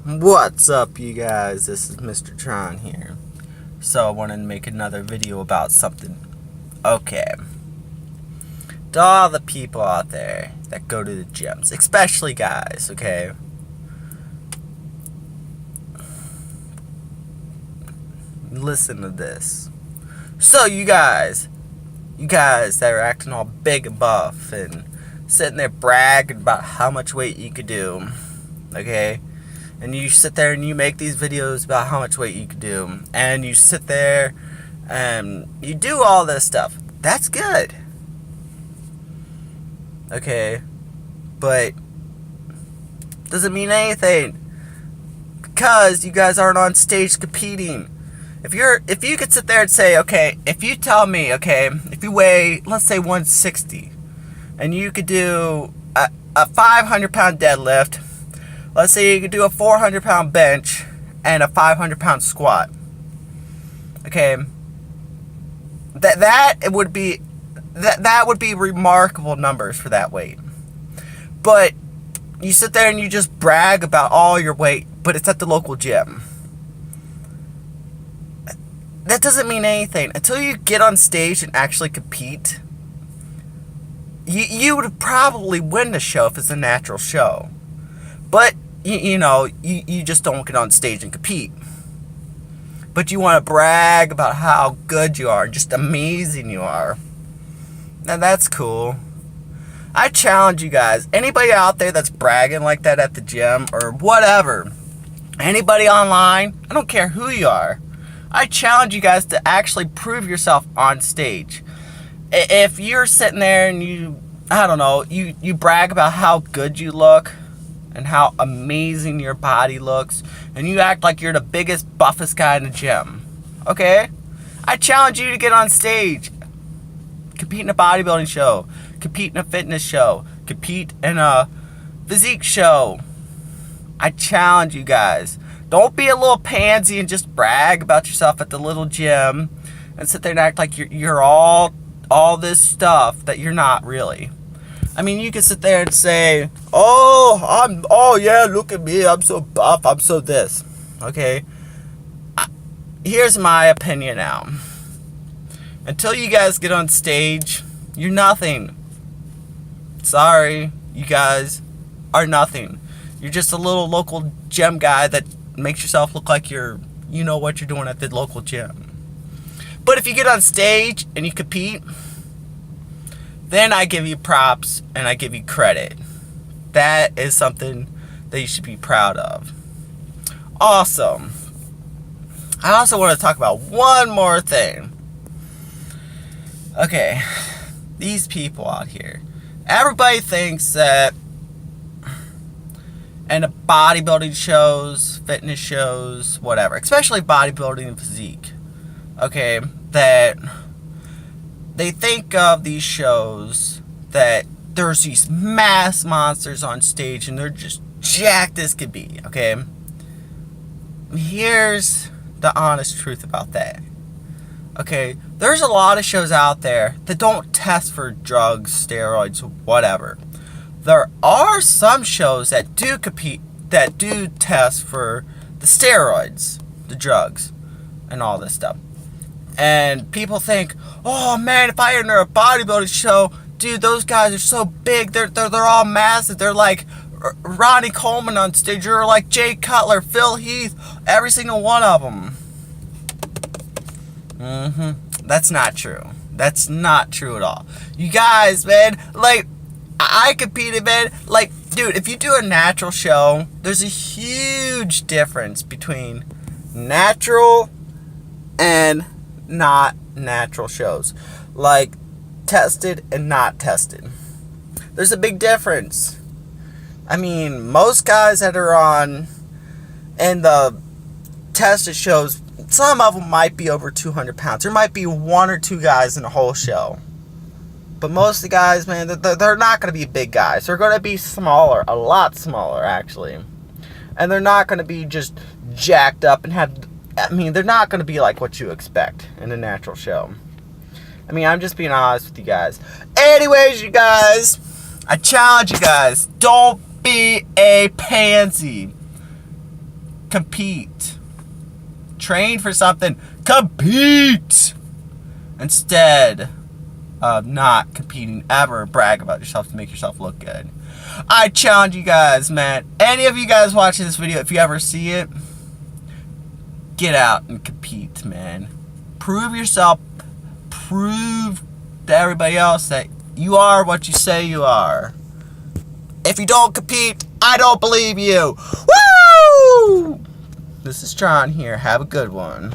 What's up, you guys? This is Mr. Tron here. So I wanted to make another video about something. Okay. To all the people out there that go to the gyms, especially guys, okay? Listen to this. So you guys that are acting all big and buff and sitting there bragging about how much weight you could do, okay? And you sit there and you make these videos about how much weight you could do, and you sit there and you do all this stuff. That's good, okay? But doesn't mean anything because you guys aren't on stage competing. If you could sit there and say, okay, if you tell me, okay, if you weigh, let's say 160, and you could do a 500-pound deadlift, let's say you could do a 400-pound bench and a 500-pound squat, okay, that would be remarkable numbers for that weight. But you sit there and you just brag about all your weight, but it's at the local gym. That doesn't mean anything until you get on stage and actually compete. You would probably win the show if it's a natural show, but you just don't get on stage and compete. But you want to brag about how good you are, just amazing you are. Now that's cool. I challenge you guys, anybody out there that's bragging like that at the gym or whatever, anybody online, I don't care who you are, I challenge you guys to actually prove yourself on stage. If you're sitting there and you brag about how good you look and how amazing your body looks, and you act like you're the biggest, buffest guy in the gym, okay? I challenge you to get on stage, compete in a bodybuilding show, compete in a fitness show, compete in a physique show. I challenge you guys. Don't be a little pansy and just brag about yourself at the little gym and sit there and act like you're all this stuff that you're not really. I mean, you can sit there and say, oh yeah, look at me, I'm so buff, I'm so this. Okay? Here's my opinion now. Until you guys get on stage, you're nothing. Sorry, you guys are nothing. You're just a little local gym guy that makes yourself look like you know what you're doing at the local gym. But if you get on stage and you compete, then I give you props and I give you credit. That is something that you should be proud of. Awesome. I also want to talk about one more thing. Okay, these people out here. Everybody thinks that in the bodybuilding shows, fitness shows, whatever, especially bodybuilding and physique, okay, that they think of these shows that there's these mass monsters on stage and they're just jacked as could be, okay? Here's the honest truth about that. Okay, there's a lot of shows out there that don't test for drugs, steroids, whatever. There are some shows that do compete, that do test for the steroids, the drugs, and all this stuff. And people think, oh man, if I enter a bodybuilding show, dude, those guys are so big, they're all massive, they're like Ronnie Coleman on stage, or like Jay Cutler, Phil Heath, every single one of them. That's not true. That's not true at all. You guys, man, like, I competed, man. Like, dude, if you do a natural show, there's a huge difference between natural and not natural shows. Like, tested and not tested. There's a big difference. I mean, most guys that are on in the tested shows, some of them might be over 200 pounds. There might be one or two guys in the whole show. But most of the guys, man, they're not going to be big guys. They're going to be smaller, a lot smaller, actually. And they're not going to be just jacked up and they're not going to be like what you expect in a natural show. I mean, I'm just being honest with you guys. Anyways, you guys, I challenge you guys, don't be a pansy. compete. Train for something. Compete! Instead of not competing ever, brag about yourself to make yourself look good. I challenge you guys, man. Any of you guys watching this video, if you ever see it, get out and compete, man. Prove yourself. Prove to everybody else that you are what you say you are. If you don't compete, I don't believe you. Woo! This is Tron here. Have a good one.